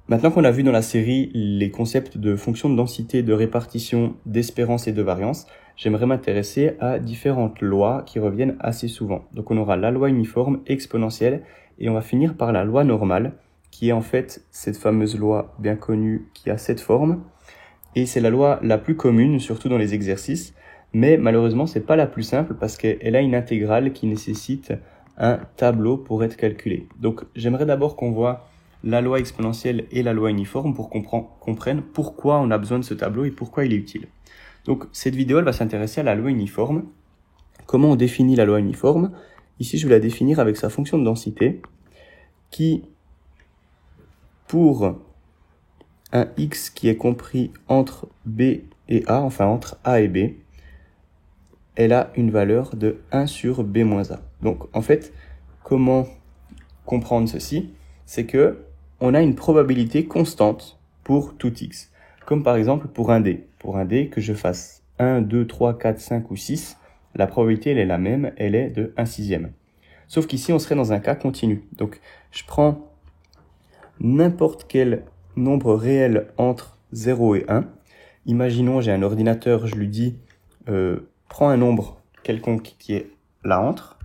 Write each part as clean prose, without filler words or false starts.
Maintenant qu'on a vu dans la série les concepts de fonction de densité, de répartition, d'espérance et de variance, j'aimerais m'intéresser à différentes lois qui reviennent assez souvent. Donc on aura la loi uniforme, exponentielle, et on va finir par la loi normale, qui est en fait cette fameuse loi bien connue qui a cette forme. Et c'est la loi la plus commune, surtout dans les exercices, mais malheureusement c'est pas la plus simple parce qu'elle a une intégrale qui nécessite un tableau pour être calculé. Donc j'aimerais d'abord qu'on voit la loi exponentielle et la loi uniforme pour qu'on comprenne pourquoi on a besoin de ce tableau et pourquoi il est utile. Donc cette vidéo elle va s'intéresser à la loi uniforme. Comment on définit la loi uniforme? Ici je vais la définir avec sa fonction de densité qui, pour un x qui est compris entre b et a, enfin entre a et b, elle a une valeur de 1 sur b moins a. Donc en fait, comment comprendre ceci? C'est que on a une probabilité constante pour tout x. Comme par exemple pour un dé. Pour un dé, que je fasse 1, 2, 3, 4, 5 ou 6, la probabilité elle est la même, elle est de 1/6. Sauf qu'ici on serait dans un cas continu. Donc je prends n'importe quel nombre réel entre 0 et 1. Imaginons j'ai un ordinateur, je lui dis prends un nombre quelconque qui est là entre,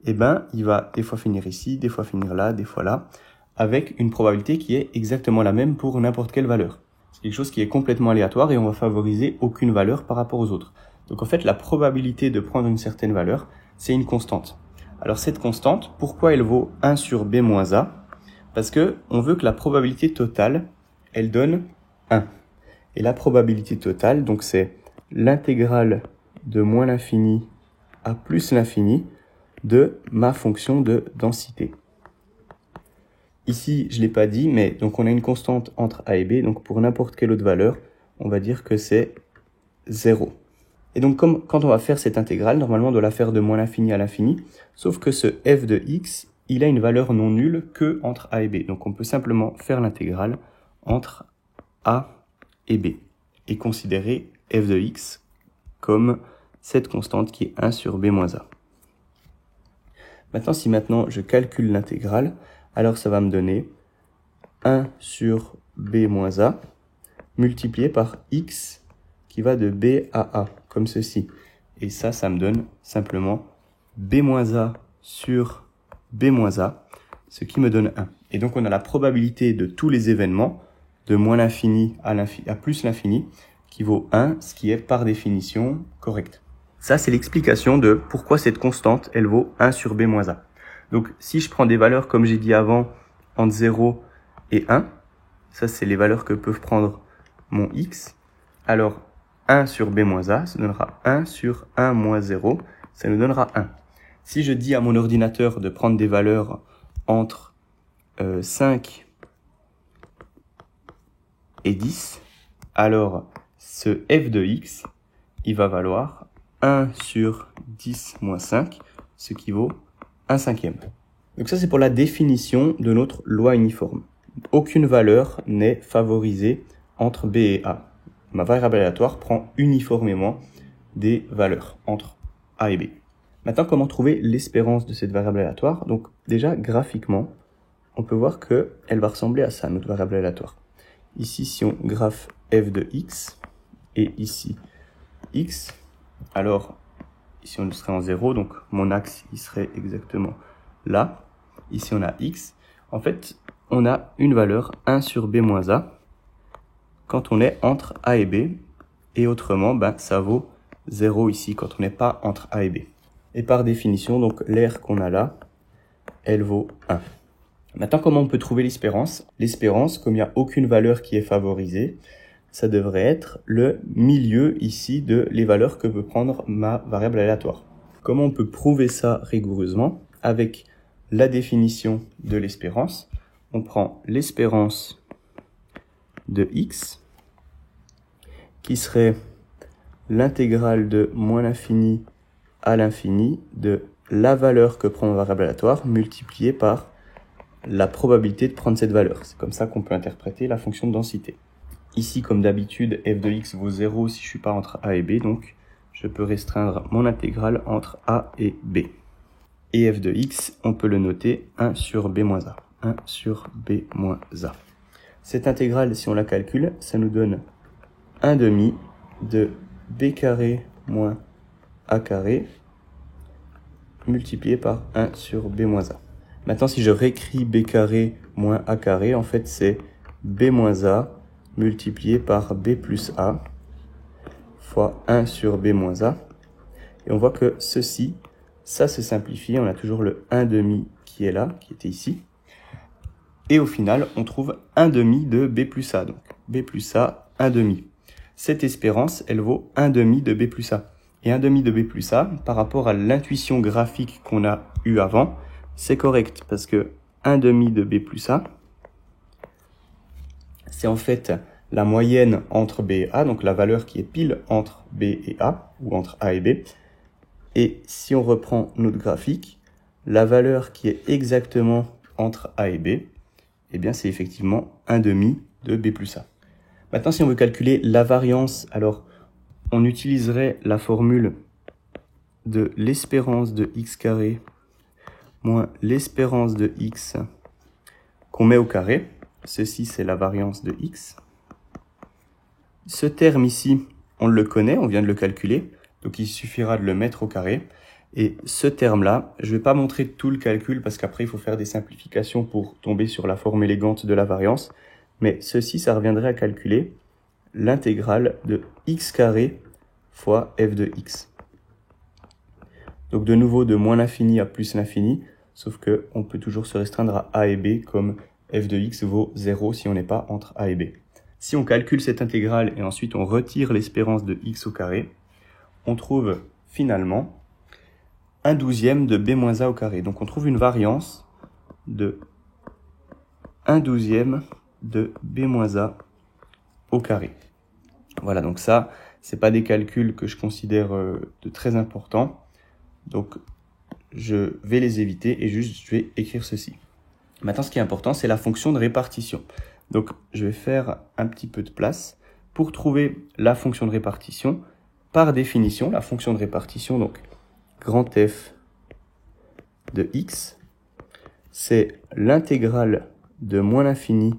et ben il va des fois finir ici, des fois finir là, des fois là, avec une probabilité qui est exactement la même pour n'importe quelle valeur. C'est quelque chose qui est complètement aléatoire et on va favoriser aucune valeur par rapport aux autres. Donc en fait la probabilité de prendre une certaine valeur, c'est une constante. Alors cette constante, pourquoi elle vaut 1 sur b moins a? Parce que on veut que la probabilité totale, elle donne 1. Et la probabilité totale, donc c'est l'intégrale de moins l'infini à plus l'infini de ma fonction de densité. Ici, je ne l'ai pas dit, mais donc on a une constante entre a et b, donc pour n'importe quelle autre valeur, on va dire que c'est 0. Et donc quand on va faire cette intégrale, normalement on doit la faire de moins l'infini à l'infini, sauf que ce f de x, il a une valeur non nulle que entre a et b. Donc on peut simplement faire l'intégrale entre a et b et considérer f de x comme cette constante qui est 1 sur b moins a. Maintenant, si je calcule l'intégrale, alors ça va me donner 1 sur b moins a multiplié par x qui va de b à a, comme ceci. Et ça me donne simplement b moins a sur b moins a, ce qui me donne 1. Et donc on a la probabilité de tous les événements, de moins l'infini à plus l'infini, qui vaut 1, ce qui est par définition correct. Ça, c'est l'explication de pourquoi cette constante, elle vaut 1 sur b moins a. Donc, si je prends des valeurs, comme j'ai dit avant, entre 0 et 1, ça, c'est les valeurs que peuvent prendre mon x. Alors, 1 sur b moins a, ça donnera 1 sur 1 moins 0, ça nous donnera 1. Si je dis à mon ordinateur de prendre des valeurs entre 5 et 10, alors ce f de x, il va valoir 1 sur 10 moins 5, ce qui vaut 1/5. Donc ça, c'est pour la définition de notre loi uniforme. Aucune valeur n'est favorisée entre b et a. Ma variable aléatoire prend uniformément des valeurs entre a et b. Maintenant, comment trouver l'espérance de cette variable aléatoire? Donc déjà, graphiquement, on peut voir qu'elle va ressembler à ça, notre variable aléatoire. Ici, si on graphe f de x, et ici x, alors ici on serait en 0, donc mon axe il serait exactement là. Ici on a x. En fait, on a une valeur 1 sur b moins a quand on est entre a et b, et autrement, ça vaut 0 ici quand on n'est pas entre a et b. Et par définition, donc l'aire qu'on a là, elle vaut 1. Maintenant, comment on peut trouver l'espérance? L'espérance, comme il n'y a aucune valeur qui est favorisée, ça devrait être le milieu ici de les valeurs que peut prendre ma variable aléatoire. Comment on peut prouver ça rigoureusement? Avec la définition de l'espérance, on prend l'espérance de x, qui serait l'intégrale de moins l'infini à l'infini de la valeur que prend ma variable aléatoire multipliée par la probabilité de prendre cette valeur. C'est comme ça qu'on peut interpréter la fonction de densité. Ici, comme d'habitude, f de x vaut 0 si je suis pas entre a et b, donc je peux restreindre mon intégrale entre a et b. Et f de x, on peut le noter 1 sur b moins a. 1 sur b moins a. Cette intégrale, si on la calcule, ça nous donne 1 demi de b carré moins a carré multiplié par 1 sur b moins a. Maintenant, si je réécris b carré moins a carré, en fait, c'est b moins a multiplié par b plus a fois 1 sur b moins a. Et on voit que ceci, ça se simplifie. On a toujours le 1 demi qui est là, qui était ici. Et au final, on trouve 1 demi de b plus a. Donc, b plus a, 1 demi. Cette espérance, elle vaut 1 demi de b plus a. Et 1 demi de b plus a, par rapport à l'intuition graphique qu'on a eue avant, c'est correct. Parce que 1 demi de b plus a, c'est en fait la moyenne entre b et a, donc la valeur qui est pile entre b et a, ou entre a et b. Et si on reprend notre graphique, la valeur qui est exactement entre a et b, eh bien c'est effectivement 1 demi de b plus a. Maintenant, si on veut calculer la variance, alors on utiliserait la formule de l'espérance de x carré moins l'espérance de x qu'on met au carré. Ceci, c'est la variance de x. Ce terme ici, on le connaît, on vient de le calculer, donc il suffira de le mettre au carré. Et ce terme-là, je ne vais pas montrer tout le calcul parce qu'après, il faut faire des simplifications pour tomber sur la forme élégante de la variance. Mais ceci, ça reviendrait à calculer l'intégrale de x carré fois f de x. Donc de nouveau, de moins l'infini à plus l'infini, sauf qu'on peut toujours se restreindre à a et b, comme f de x vaut 0 si on n'est pas entre a et b. Si on calcule cette intégrale et ensuite on retire l'espérance de x au carré, on trouve finalement 1/12 de b moins a au carré. Donc on trouve une variance de 1/12 de b moins a au carré. Voilà, donc ça, c'est pas des calculs que je considère de très importants. Donc je vais les éviter et juste je vais écrire ceci. Maintenant, ce qui est important, c'est la fonction de répartition. Donc je vais faire un petit peu de place pour trouver la fonction de répartition. Par définition, la fonction de répartition, donc grand F de x, c'est l'intégrale de moins l'infini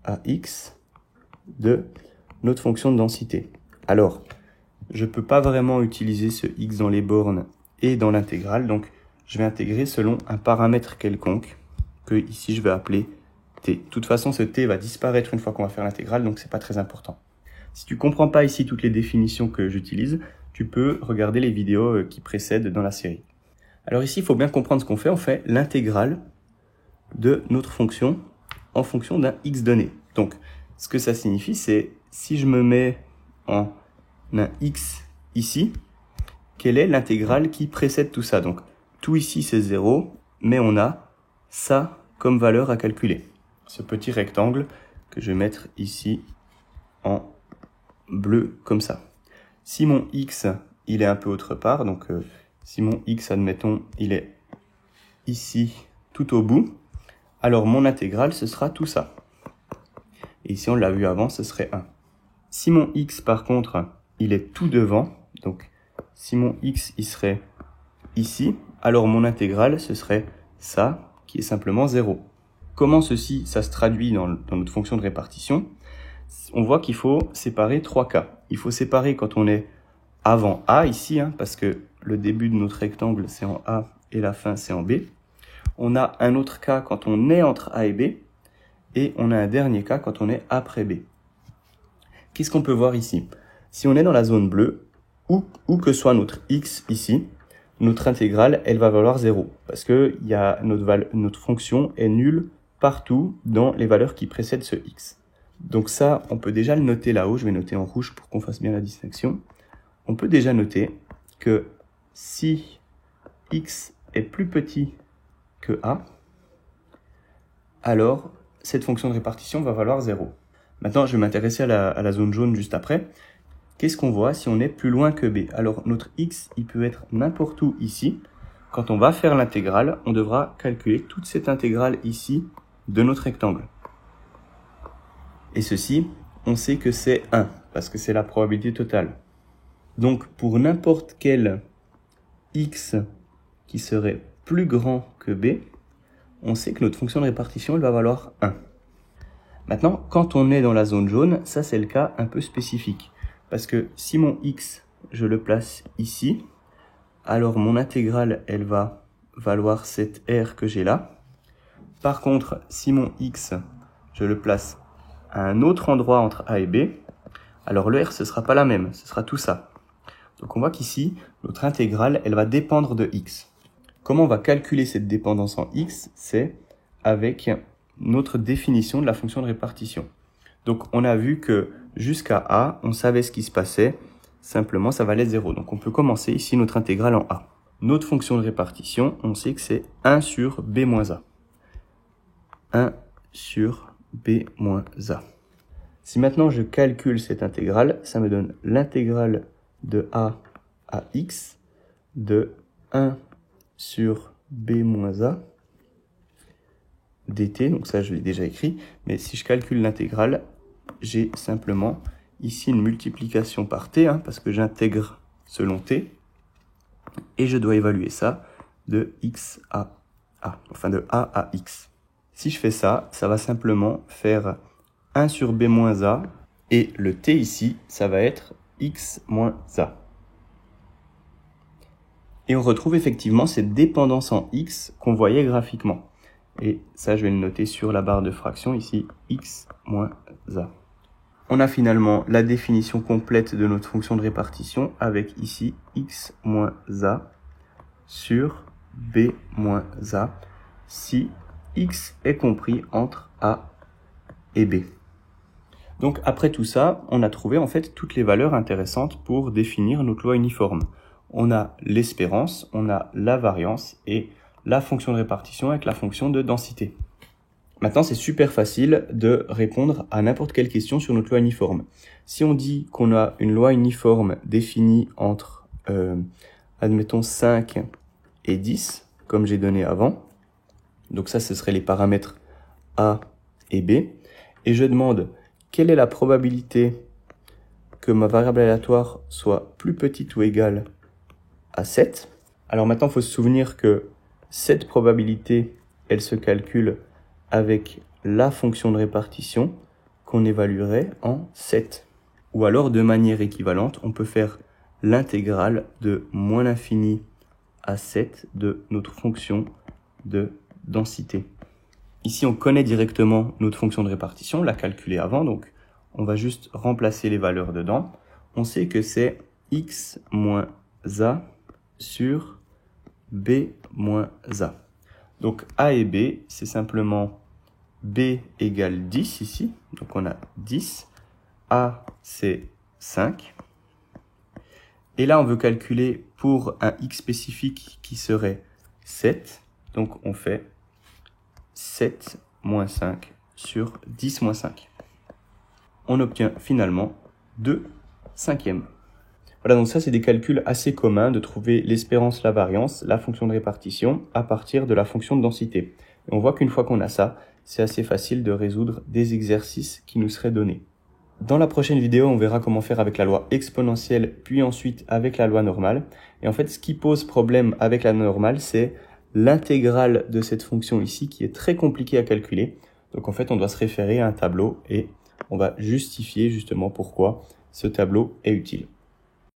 à x de notre fonction de densité. Alors, je ne peux pas vraiment utiliser ce x dans les bornes et dans l'intégrale, donc je vais intégrer selon un paramètre quelconque, que ici je vais appeler t. De toute façon, ce t va disparaître une fois qu'on va faire l'intégrale, donc c'est pas très important. Si tu comprends pas ici toutes les définitions que j'utilise, tu peux regarder les vidéos qui précèdent dans la série. Alors ici, il faut bien comprendre ce qu'on fait. On fait l'intégrale de notre fonction en fonction d'un x donné. Donc, ce que ça signifie, c'est si je me mets en un x ici, quelle est l'intégrale qui précède tout ça? Donc, tout ici, c'est 0, mais on a ça comme valeur à calculer. Ce petit rectangle que je vais mettre ici en bleu comme ça. Si mon x, il est un peu autre part, donc si mon x, admettons, il est ici tout au bout, alors mon intégrale, ce sera tout ça. Et ici, on l'a vu avant, ce serait 1. Si mon x, par contre, il est tout devant, donc si mon x, il serait ici, alors mon intégrale, ce serait ça, qui est simplement 0. Comment ceci, ça se traduit dans notre fonction de répartition? On voit qu'il faut séparer 3 cas. Il faut séparer quand on est avant A, ici, parce que le début de notre rectangle, c'est en A, et la fin, c'est en B. On a un autre cas quand on est entre A et B, et on a un dernier cas quand on est après B. Qu'est-ce qu'on peut voir ici? Si on est dans la zone bleue, où que soit notre x ici, notre intégrale, elle va valoir 0, parce que notre fonction est nulle partout dans les valeurs qui précèdent ce x. Donc ça, on peut déjà le noter là-haut, je vais noter en rouge pour qu'on fasse bien la distinction. On peut déjà noter que si x est plus petit que a, alors cette fonction de répartition va valoir 0. Maintenant, je vais m'intéresser à la zone jaune juste après. Qu'est-ce qu'on voit si on est plus loin que b? Alors notre x, il peut être n'importe où ici. Quand on va faire l'intégrale, on devra calculer toute cette intégrale ici de notre rectangle. Et ceci, on sait que c'est 1, parce que c'est la probabilité totale. Donc, pour n'importe quel x qui serait plus grand que b, on sait que notre fonction de répartition, elle va valoir 1. Maintenant, quand on est dans la zone jaune, ça c'est le cas un peu spécifique. Parce que si mon x, je le place ici, alors mon intégrale, elle va valoir cette r que j'ai là. Par contre, si mon x, je le place à un autre endroit entre a et b, alors le r, ce sera pas la même, ce sera tout ça. Donc on voit qu'ici, notre intégrale, elle va dépendre de x. Comment on va calculer cette dépendance en x? C'est avec notre définition de la fonction de répartition. Donc on a vu que jusqu'à a, on savait ce qui se passait, simplement ça valait 0. Donc on peut commencer ici notre intégrale en a. Notre fonction de répartition, on sait que c'est 1 sur b moins a. 1 sur b moins a. Si maintenant je calcule cette intégrale, ça me donne l'intégrale de a à x de 1 sur b moins a dt, donc ça je l'ai déjà écrit, mais si je calcule l'intégrale, j'ai simplement ici une multiplication par t, parce que j'intègre selon t, et je dois évaluer ça de x à a, enfin de a à x. Si je fais ça, ça va simplement faire 1 sur b moins a, et le t ici, ça va être x moins a. Et on retrouve effectivement cette dépendance en x qu'on voyait graphiquement. Et ça, je vais le noter sur la barre de fraction ici, x moins a. On a finalement la définition complète de notre fonction de répartition avec ici x moins a sur b moins a si x est compris entre a et b. Donc après tout ça, on a trouvé en fait toutes les valeurs intéressantes pour définir notre loi uniforme. On a l'espérance, on a la variance et la fonction de répartition avec la fonction de densité. Maintenant, c'est super facile de répondre à n'importe quelle question sur notre loi uniforme. Si on dit qu'on a une loi uniforme définie entre, admettons, 5 et 10, comme j'ai donné avant, donc ça, ce seraient les paramètres a et b, et je demande quelle est la probabilité que ma variable aléatoire soit plus petite ou égale à 7. Alors maintenant, il faut se souvenir que cette probabilité, elle se calcule avec la fonction de répartition qu'on évaluerait en 7. Ou alors, de manière équivalente, on peut faire l'intégrale de moins l'infini à 7 de notre fonction de densité. Ici, on connaît directement notre fonction de répartition, on l'a calculée avant, donc on va juste remplacer les valeurs dedans. On sait que c'est x moins a sur b moins a. Donc a et b, c'est simplement b égale 10 ici, donc on a 10, a c'est 5, et là on veut calculer pour un x spécifique qui serait 7, donc on fait 7 moins 5 sur 10 moins 5. On obtient finalement 2 cinquièmes. Voilà, donc ça c'est des calculs assez communs de trouver l'espérance, la variance, la fonction de répartition à partir de la fonction de densité. Et on voit qu'une fois qu'on a ça, c'est assez facile de résoudre des exercices qui nous seraient donnés. Dans la prochaine vidéo, on verra comment faire avec la loi exponentielle, puis ensuite avec la loi normale. Et en fait, ce qui pose problème avec la normale, c'est l'intégrale de cette fonction ici qui est très compliquée à calculer. Donc en fait, on doit se référer à un tableau et on va justifier justement pourquoi ce tableau est utile.